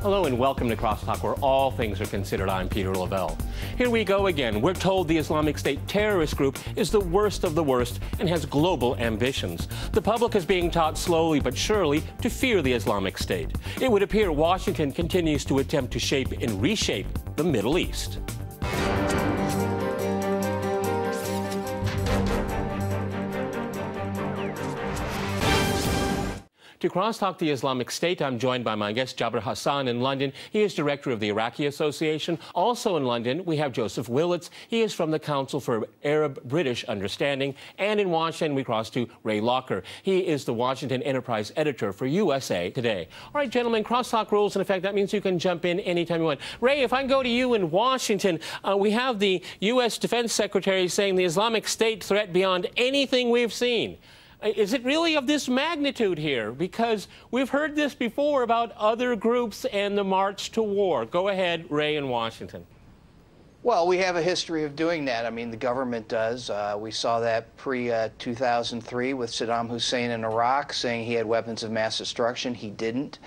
Hello and welcome to CrossTalk, where all things are considered. I'm Peter Lavelle. Here we go again. We're told the Islamic State terrorist group is the worst of the worst and has global ambitions. The public is being taught slowly but surely to fear the Islamic State. It would appear Washington continues to attempt to shape and reshape the Middle East. To CrossTalk the Islamic State, I'm joined by my guest, Jabir Hassan, in London. He is director of the Iraqi Association. Also in London, we have Joseph Willits. He is from the Council for Arab-British Understanding. And in Washington, we cross to Ray Locker. He is the Washington Enterprise editor for USA Today. All right, gentlemen, CrossTalk rules in effect. That means you can jump in anytime you want. Ray, if I go to you in Washington, we have the U.S. Defense Secretary saying the Islamic State threat beyond anything we've seen. Is it really of this magnitude here? Because we've heard this before about other groups and the march to war. Go ahead, Ray in Washington. Well, we have a history of doing that. I mean, the government does. We saw that pre-2003 with Saddam Hussein in Iraq, saying he had weapons of mass destruction. He didn't.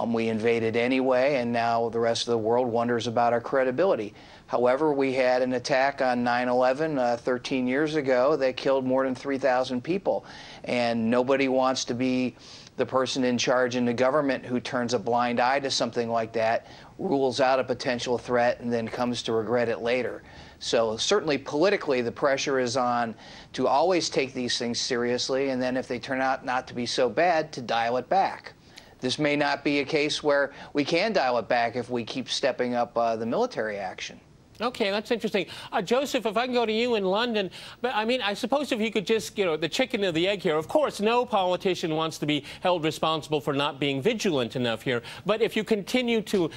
We invaded anyway, and now the rest of the world wonders about our credibility. However, we had an attack on 9/11 13 years ago that killed more than 3,000 people, and nobody wants to be the person in charge in the government who turns a blind eye to something like that, rules out a potential threat, and then comes to regret it later. So certainly politically, the pressure is on to always take these things seriously, and then if they turn out not to be so bad, to dial it back. This may not be a case where we can dial it back if we keep stepping up the military action. Okay, that's interesting. Joseph, if I can go to you in London, but I mean, I suppose if you could just, the chicken or the egg here. Of course, no politician wants to be held responsible for not being vigilant enough here. But if you continue to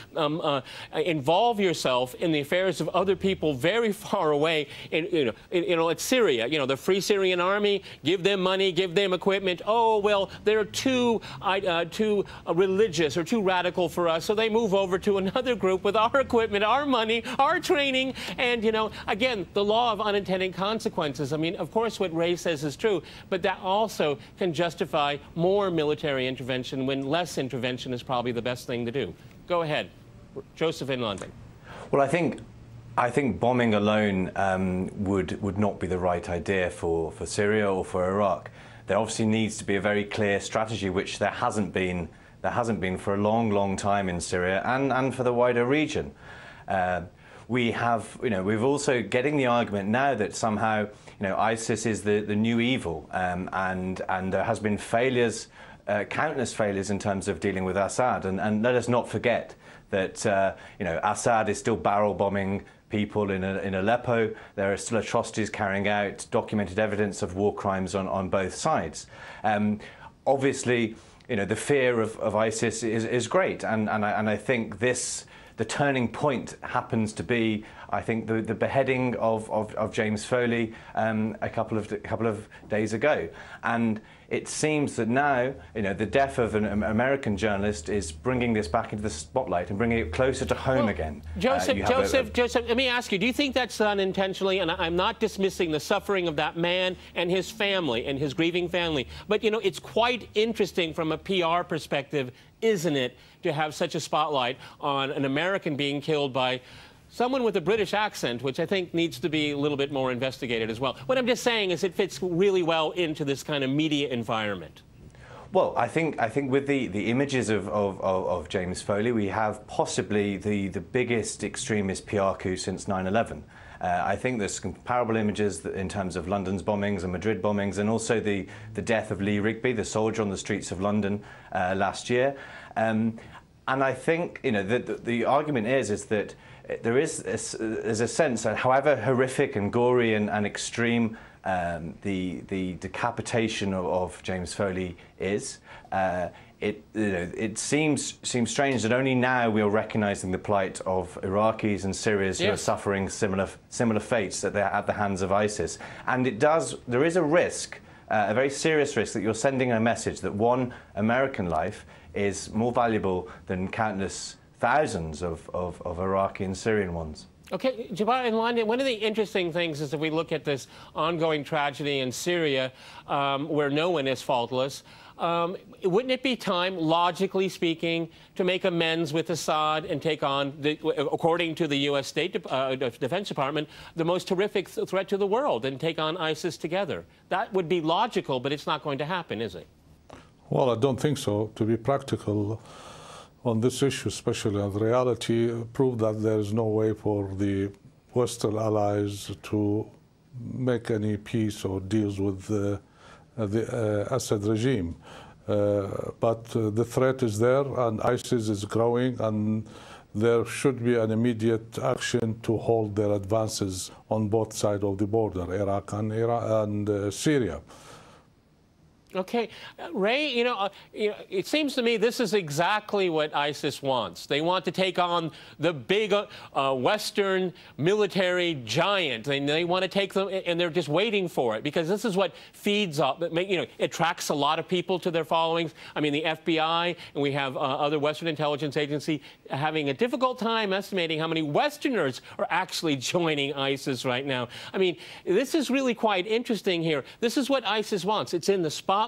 involve yourself in the affairs of other people very far away, it's Syria. The Free Syrian Army, give them money, give them equipment. Oh, well, they're too religious or too radical for us, so they move over to another group with our equipment, our money, our training. And, again, the law of unintended consequences. I mean, of course, what Ray says is true, but that also can justify more military intervention when less intervention is probably the best thing to do. Go ahead. Joseph in London. Well, I think bombing alone would not be the right idea for Syria or for Iraq. There obviously needs to be a very clear strategy, which there hasn't been for a long, long time in Syria and for the wider region. We have, we've also getting the argument now that somehow, ISIS is the new evil, and there has been failures, countless failures in terms of dealing with Assad. And let us not forget that, Assad is still barrel bombing people in Aleppo. There are still atrocities carrying out, documented evidence of war crimes on both sides. Obviously, the fear of ISIS is great, and I think the turning point happens to be, I think, the beheading of James Foley a couple of days ago, and it seems that now, the death of an American journalist is bringing this back into the spotlight and bringing it closer to home again. Joseph, let me ask you: do you think that's done intentionally? And I'm not dismissing the suffering of that man and his family and his grieving family, but it's quite interesting from a PR perspective, isn't it, to have such a spotlight on an American being killed by someone with a British accent, which I think needs to be a little bit more investigated as well. What I'm just saying is it fits really well into this kind of media environment. Well, I think with the images of James Foley, we have possibly the biggest extremist PR coup since 9/11. I think there's comparable images in terms of London's bombings and Madrid bombings, and also the death of Lee Rigby, the soldier on the streets of London last year. And I think the argument is that there's a sense that however horrific and gory and extreme the decapitation of James Foley is, it seems strange that only now we are recognising the plight of Iraqis and Syrians who are suffering similar fates at the hands of ISIS. And there is a risk, a very serious risk, that you're sending a message that one American life is more valuable than countless thousands of Iraqi and Syrian ones. Okay, Jabir, in London, one of the interesting things is if we look at this ongoing tragedy in Syria, where no one is faultless, wouldn't it be time, logically speaking, to make amends with Assad and take on, according to the U.S. Defense Department, the most horrific threat to the world and take on ISIS together? That would be logical, but it's not going to happen, is it? Well, I don't think so. To be practical on this issue, especially on the reality, proved that there is no way for the Western allies to make any peace or deals with the Assad regime. But the threat is there, and ISIS is growing, and there should be an immediate action to halt their advances on both sides of the border, Iraq and Syria. Okay, Ray, it seems to me this is exactly what ISIS wants. They want to take on the big Western military giant. They want to take them, and they're just waiting for it because this is what feeds up. It attracts a lot of people to their followings. I mean, the FBI and we have other Western intelligence agencies having a difficult time estimating how many Westerners are actually joining ISIS right now. I mean, this is really quite interesting here. This is what ISIS wants. It's in the spotlight.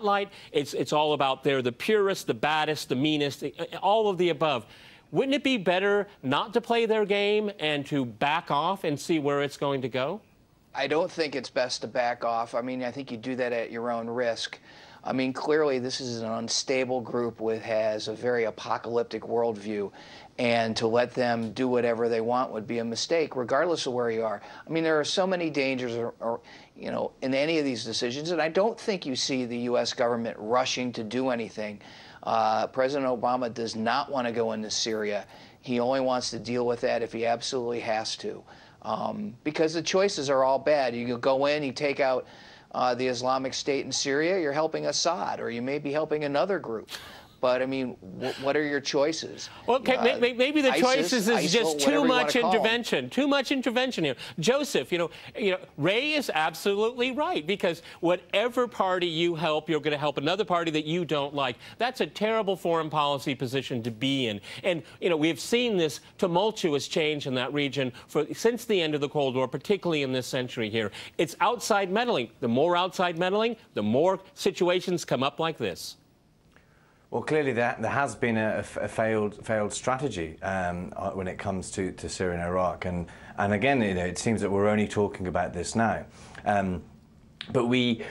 It's all about they're the purest, the baddest, the meanest, all of the above. Wouldn't it be better not to play their game and to back off and see where it's going to go? I don't think it's best to back off. I mean, I think you do that at your own risk. I mean, clearly this is an unstable group has a very apocalyptic worldview, and to let them do whatever they want would be a mistake, regardless of where you are. I mean, there are so many dangers, in any of these decisions, and I don't think you see the U.S. government rushing to do anything. President Obama does not want to go into Syria. He only wants to deal with that if he absolutely has to, because the choices are all bad. You go in, you take out the Islamic State in Syria, you're helping Assad, or you may be helping another group. But, I mean, what are your choices? Well, okay, maybe the choices is just too much intervention. Too much intervention here. Joseph, Ray is absolutely right, because whatever party you help, you're going to help another party that you don't like. That's a terrible foreign policy position to be in. And, we've seen this tumultuous change in that region since the end of the Cold War, particularly in this century here. It's outside meddling. The more outside meddling, the more situations come up like this. Well, clearly there has been a failed strategy when it comes to Syria and Iraq, and again, it seems that we're only talking about this now. But we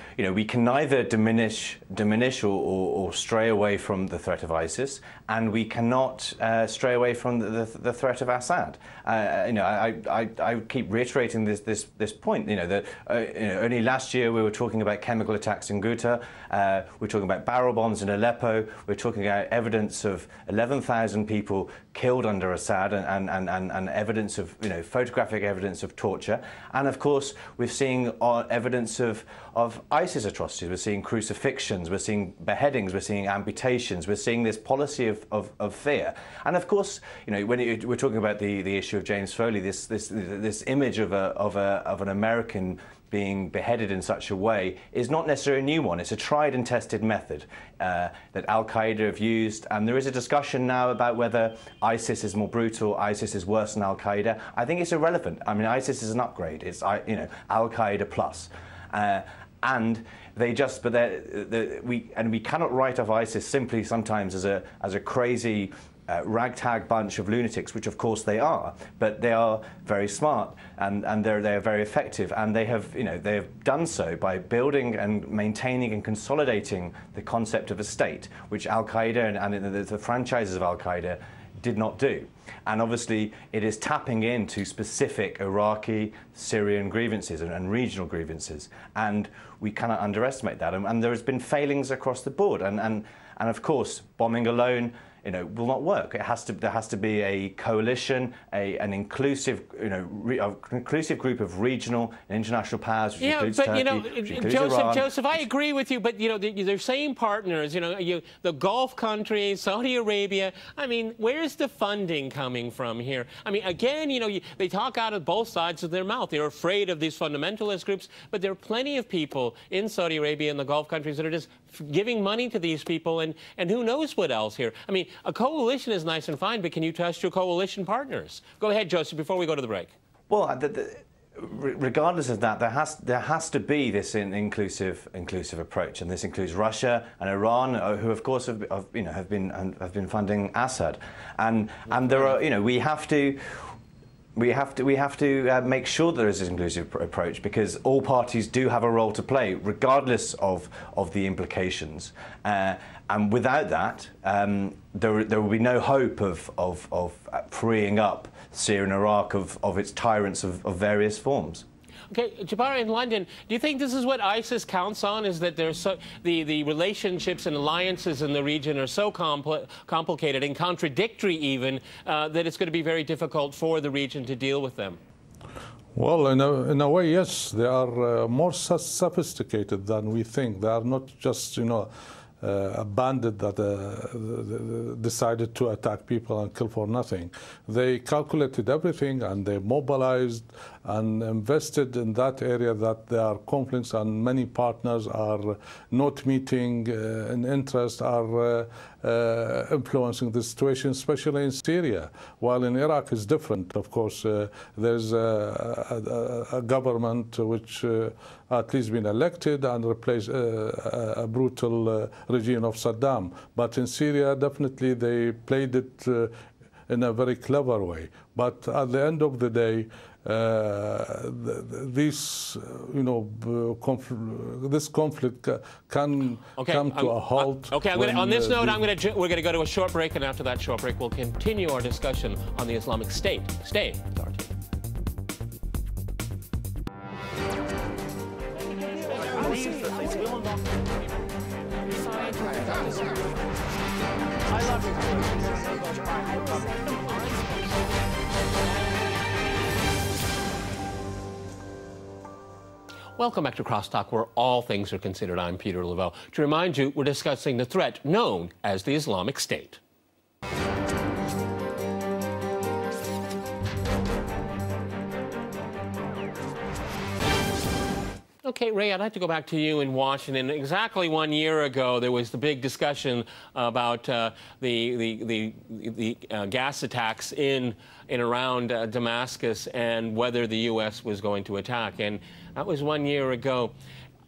can neither diminish or stray away from the threat of ISIS, and we cannot stray away from the threat of Assad. I keep reiterating this point. That only last year we were talking about chemical attacks in Ghouta. We're talking about barrel bombs in Aleppo. We're talking about evidence of 11,000 people killed under Assad, and evidence of photographic evidence of torture. And of course, we're seeing evidence of ISIS atrocities. We're seeing crucifixions, we're seeing beheadings, we're seeing amputations, we're seeing this policy of fear. And of course, when we're talking about the issue of James Foley, this image of an American being beheaded in such a way is not necessarily a new one. It's a tried and tested method that Al-Qaeda have used, and there is a discussion now about whether ISIS is more brutal, ISIS is worse than Al-Qaeda. I think it's irrelevant. I mean, ISIS is an upgrade. It's Al-Qaeda plus. And they just, we cannot write off ISIS simply sometimes as a crazy ragtag bunch of lunatics, which of course they are, but they are very smart and they are very effective, and they have done so by building and maintaining and consolidating the concept of a state, which Al-Qaeda and the franchises of Al-Qaeda did not do. And obviously it is tapping into specific Iraqi, Syrian grievances and regional grievances, and we cannot underestimate that. And there has been failings across the board, and of course bombing alone will not work. There has to be a coalition, an inclusive, inclusive group of regional and international powers, which includes Turkey, which includes Iran. Joseph, I agree with you, but they're same partners. The Gulf countries, Saudi Arabia. I mean, where's the funding coming from here? I mean, again, they talk out of both sides of their mouth. They're afraid of these fundamentalist groups, but there are plenty of people in Saudi Arabia and the Gulf countries that are just giving money to these people, and who knows what else here. I mean, a coalition is nice and fine, but can you trust your coalition partners? Go ahead, Joseph, before we go to the break. Well, regardless of that, there has to be this inclusive approach, and this includes Russia and Iran, who of course have been funding Assad, and there are, we have to make sure there is this inclusive approach, because all parties do have a role to play, regardless of the implications. And without that, there will be no hope of freeing up Syria and Iraq of its tyrants of various forms. Okay, Jabbar, in London, do you think this is what ISIS counts on, is that there's the relationships and alliances in the region are so complicated and contradictory even, that it's going to be very difficult for the region to deal with them? Well, in a way, yes. They are more sophisticated than we think. They are not just, a bandit that decided to attack people and kill for nothing. They calculated everything, and they mobilized and invested in that area that there are conflicts, and many partners are not meeting in interest, are influencing the situation, especially in Syria. While in Iraq is different, of course. There's a government which at least been elected and replaced a brutal regime of Saddam. But in Syria, definitely they played it in a very clever way. But at the end of the day, this conflict can come to a halt. Okay, on this note, we're going to go to a short break, and after that short break, we'll continue our discussion on the Islamic State. Stay with our team. Welcome back to CrossTalk, where all things are considered. I'm Peter Lavelle. To remind you, we're discussing the threat known as the Islamic State. Okay, Ray, I'd like to go back to you in Washington. Exactly 1 year ago, there was the big discussion about the gas attacks in and around Damascus, and whether the U.S. was going to attack. And that was 1 year ago.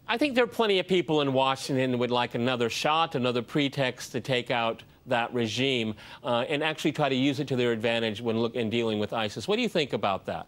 I think there are plenty of people in Washington who would like another shot, another pretext to take out that regime and actually try to use it to their advantage when dealing with ISIS. What do you think about that?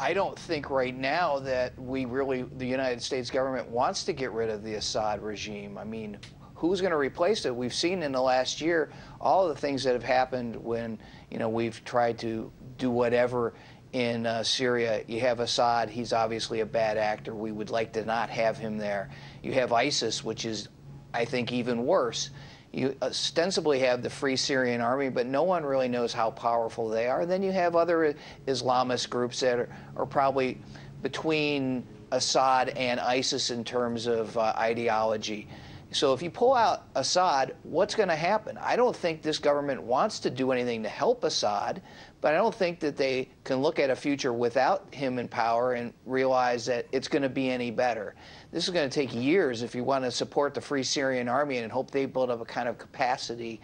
I don't think right now that the United States government wants to get rid of the Assad regime. I mean, who's going to replace it? We've seen in the last year all of the things that have happened when, we've tried to do whatever in Syria. You have Assad. He's obviously a bad actor. We would like to not have him there. You have ISIS, which is, I think, even worse. You ostensibly have the Free Syrian Army, but no one really knows how powerful they are. Then you have other Islamist groups that are probably between Assad and ISIS in terms of ideology. So if you pull out Assad, what's going to happen? I don't think this government wants to do anything to help Assad, but I don't think that they can look at a future without him in power and realize that it's going to be any better. This is going to take years if you want to support the Free Syrian Army and hope they build up a kind of capacity,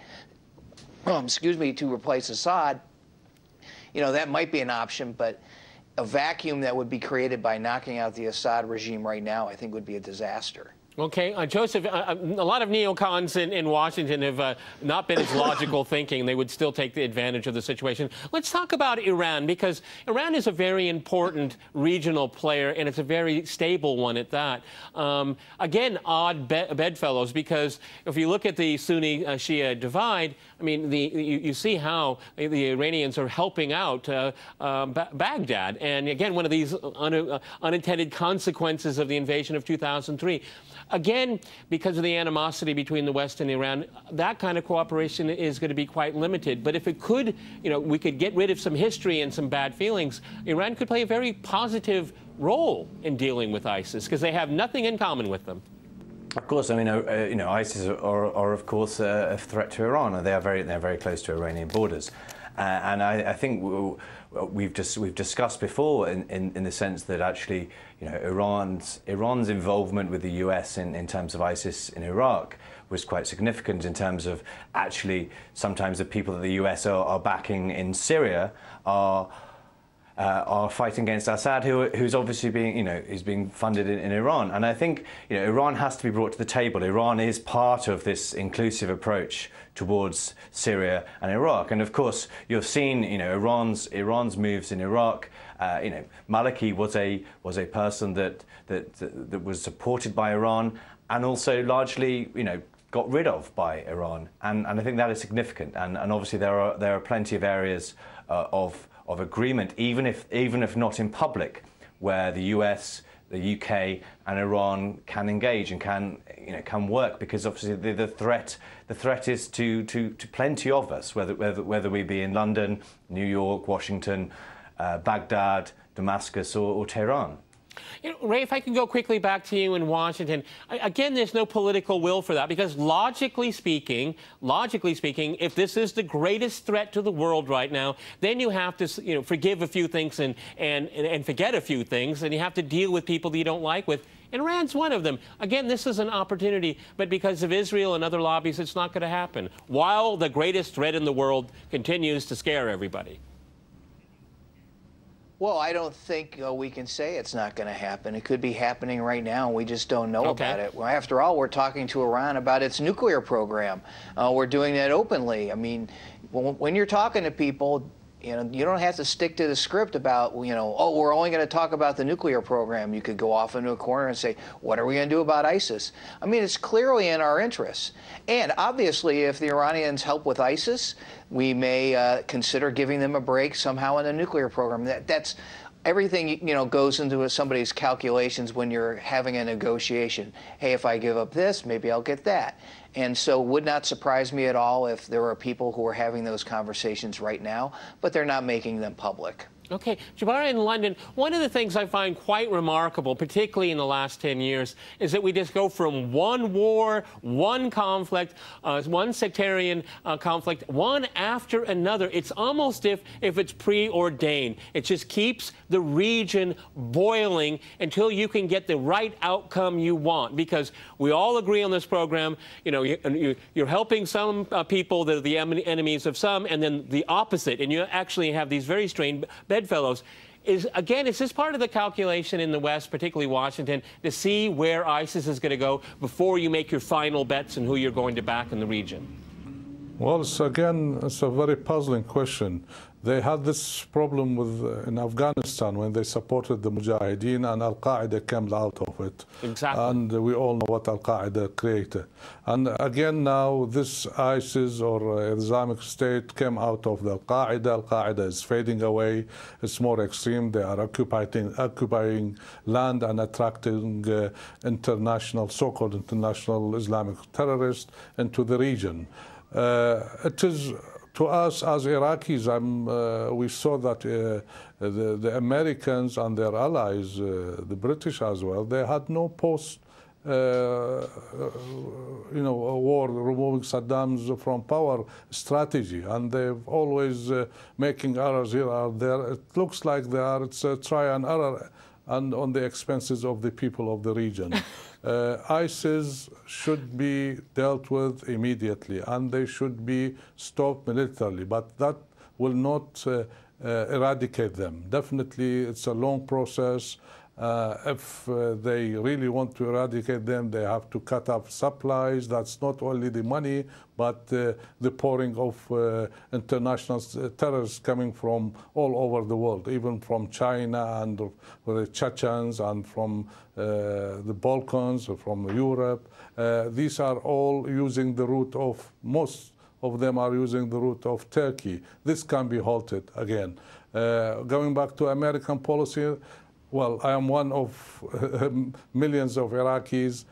to replace Assad. That might be an option, but a vacuum that would be created by knocking out the Assad regime right now, I think, would be a disaster. Okay, Joseph, a lot of neocons in Washington have not been as logical thinking. They would still take the advantage of the situation. Let's talk about Iran, because Iran is a very important regional player, and it's a very stable one at that. Again, odd bedfellows, because if you look at the Sunni-Shia divide, I mean, you see how the Iranians are helping out Baghdad. And again, one of these unintended consequences of the invasion of 2003. Again, because of the animosity between the West and Iran, that kind of cooperation is going to be quite limited. But if it could, we could get rid of some history and some bad feelings, Iran could play a very positive role in dealing with ISIS, because they have nothing in common with them. Of course, I mean, ISIS are of course a threat to Iran. They're very close to Iranian borders, and I think we've discussed before in the sense that actually, Iran's involvement with the US in terms of ISIS in Iraq was quite significant, in terms of actually sometimes the people that the US are backing in Syria are are fighting against Assad, who's obviously being, is being funded in Iran. And I think, Iran has to be brought to the table. Iran is part of this inclusive approach towards Syria and Iraq. And of course, you've seen, Iran's moves in Iraq. Maliki was a person that was supported by Iran and also largely, got rid of by Iran. And I think that is significant. And obviously there are plenty of areas of agreement, even if not in public, where the US, the UK, and Iran can engage and can work, because obviously the threat is to plenty of us, whether we be in London, New York, Washington, Baghdad, Damascus, or Tehran. Ray, if I can go quickly back to you in Washington, again, there's no political will for that, because logically speaking, if this is the greatest threat to the world right now, then you have to, forgive a few things and forget a few things, and you have to deal with people that you don't like with. And Iran's one of them. Again, this is an opportunity, but because of Israel and other lobbies, it's not going to happen, while the greatest threat in the world continues to scare everybody. Well, I don't think we can say it's not going to happen. It could be happening right now, and we just don't know about it. Well, after all, we're talking to Iran about its nuclear program. We're doing that openly. I mean, when you're talking to people, you don't have to stick to the script about, oh, we're only going to talk about the nuclear program. You could go off into a corner and say, what are we going to do about ISIS? I mean, it's clearly in our interests. And obviously, if the Iranians help with ISIS, we may consider giving them a break somehow in the nuclear program. That's everything, goes into somebody's calculations when you're having a negotiation. Hey, if I give up this, maybe I'll get that. And so it would not surprise me at all if there are people who are having those conversations right now, but they're not making them public. Okay, Jabara, in London, one of the things I find quite remarkable, particularly in the last 10 years, is that we just go from one war, one conflict, one sectarian conflict, one after another. It's almost if it's preordained. It just keeps the region boiling until you can get the right outcome you want, because we all agree on this program, you're helping some people that are the enemies of some, and then the opposite, and you actually have these very strange bedfellows. Is this part of the calculation in the West, particularly Washington, to see where ISIS is going to go before you make your final bets and who you're going to back in the region? Well, it's a very puzzling question. They had this problem in Afghanistan when they supported the Mujahideen, and Al-Qaeda came out of it. Exactly. And we all know what Al-Qaeda created. And again now, this ISIS or Islamic State came out of the Al-Qaeda. Al-Qaeda is fading away. It's more extreme. They are occupying land and attracting so-called international Islamic terrorists into the region. It is, to us as Iraqis, we saw that the Americans and their allies, the British as well, they had no war removing Saddam's from power strategy, and they've always making errors here or there. It looks like it's a try and error, and on the expenses of the people of the region. ISIS should be dealt with immediately, and they should be stopped militarily, but that will not eradicate them. Definitely, it's a long process. If they really want to eradicate them, they have to cut off supplies. That's not only the money, but the pouring of international terrorists coming from all over the world, even from China and the Chechens and from the Balkans, from Europe. These are all using the route of, most of them are using the route of Turkey. This can be halted again. Going back to American policy, well, I am one of millions of Iraqis.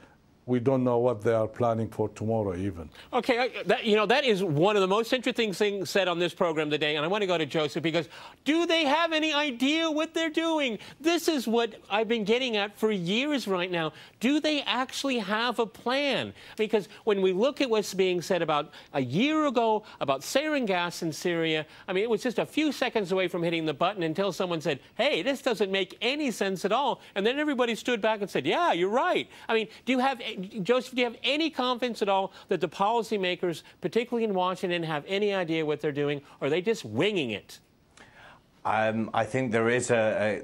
We don't know what they are planning for tomorrow even. Okay, that is one of the most interesting things said on this program today, and I want to go to Joseph, because do they have any idea what they're doing? This is what I've been getting at for years right now. Do they actually have a plan? Because when we look at what's being said about a year ago about sarin gas in Syria, I mean, it was just a few seconds away from hitting the button until someone said, hey, this doesn't make any sense at all. And then everybody stood back and said, yeah, you're right. I mean, Joseph, do you have any confidence at all that the policymakers, particularly in Washington, have any idea what they're doing, or are they just winging it? I think there is an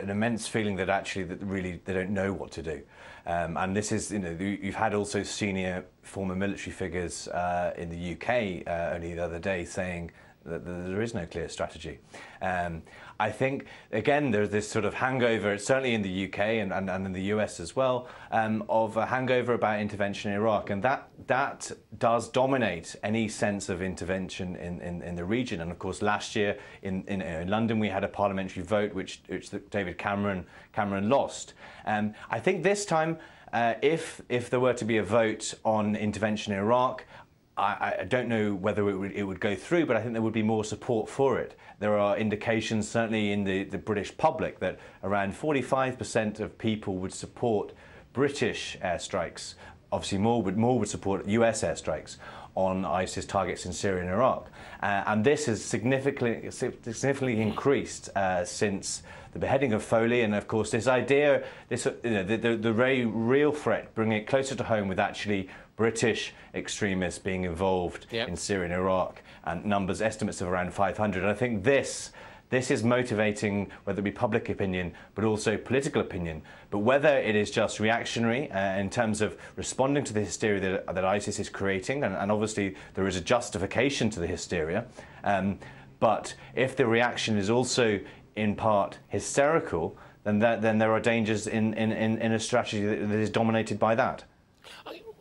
immense feeling that actually really they don't know what to do, and this is, you know, you've had also senior former military figures in the UK only the other day saying that there is no clear strategy. I think, again, there's this sort of hangover, certainly in the UK and in the US as well, of a hangover about intervention in Iraq. And that does dominate any sense of intervention in the region. And of course, last year in London, we had a parliamentary vote which David Cameron lost. I think this time, if there were to be a vote on intervention in Iraq, I don't know whether it would go through, but I think there would be more support for it. There are indications, certainly in the British public, that around 45% of people would support British airstrikes. Obviously, more would support US airstrikes on ISIS targets in Syria and Iraq. And this has significantly increased since the beheading of Foley, and of course this idea, the very real threat, bringing it closer to home with actually British extremists being involved in Syria and Iraq, and estimates of around 500. And I think this is motivating, whether it be public opinion, but also political opinion. But whether it is just reactionary in terms of responding to the hysteria that ISIS is creating, and obviously there is a justification to the hysteria, but if the reaction is also in part hysterical, then there are dangers in a strategy that is dominated by that.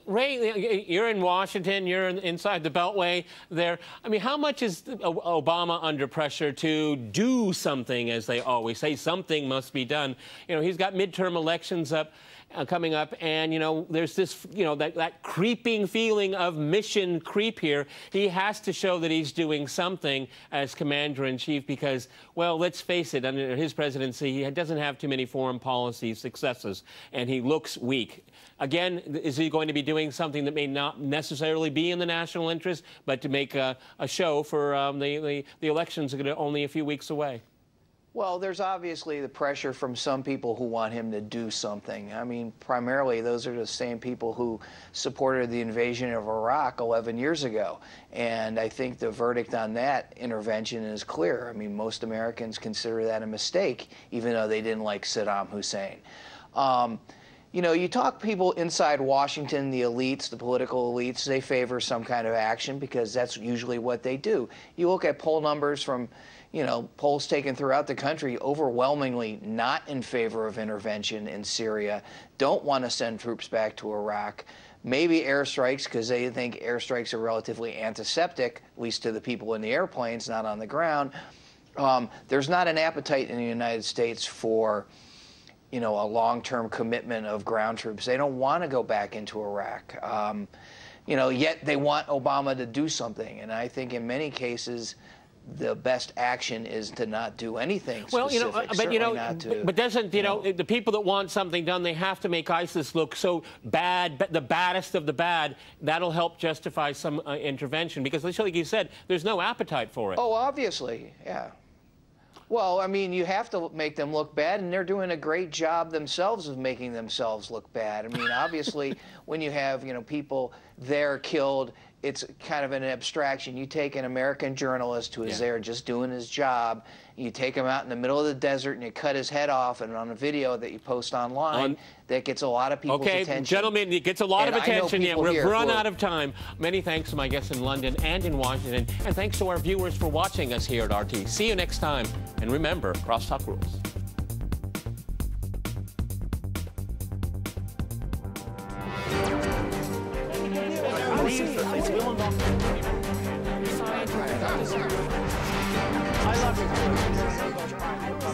Ray, you're in Washington, you're inside the Beltway there. I mean, how much is Obama under pressure to do something, as they always say? Something must be done. You know, he's got midterm elections coming up, and, you know, there's this, you know, that creeping feeling of mission creep here. He has to show that he's doing something as commander-in-chief because, well, let's face it, under his presidency, he doesn't have too many foreign policy successes, and he looks weak. Again, is he going to be doing something that may not necessarily be in the national interest, but to make a show for the elections are only a few weeks away? Well, there's obviously the pressure from some people who want him to do something. I mean, primarily, those are the same people who supported the invasion of Iraq 11 years ago. And I think the verdict on that intervention is clear. I mean, most Americans consider that a mistake, even though they didn't like Saddam Hussein. You know, you talk people inside Washington, the elites, the political elites, they favor some kind of action because that's usually what they do. You look at poll numbers from, you know, polls taken throughout the country, overwhelmingly not in favor of intervention in Syria, don't want to send troops back to Iraq. Maybe airstrikes because they think airstrikes are relatively antiseptic, at least to the people in the airplanes, not on the ground. There's not an appetite in the United States for, you know, a long-term commitment of ground troops. They don't want to go back into Iraq. You know, yet they want Obama to do something. And I think in many cases, the best action is to not do anything specific. Well, you know, but you know, but doesn't, you know, the people that want something done, they have to make ISIS look so bad, the baddest of the bad. That'll help justify some intervention because, like you said, there's no appetite for it. Oh, obviously, yeah. Well, I mean, you have to make them look bad, and they're doing a great job themselves of making themselves look bad. I mean, obviously, when you have, you know, people there killed, it's kind of an abstraction. You take an American journalist who is there just doing his job, you take him out in the middle of the desert and you cut his head off, and on a video that you post online, that gets a lot of people's attention. Okay, gentlemen, it gets a lot of attention. Yeah, we've run out of time. Many thanks to my guests in London and in Washington, and thanks to our viewers for watching us here at RT. See you next time, and remember, CrossTalk rules. I love you.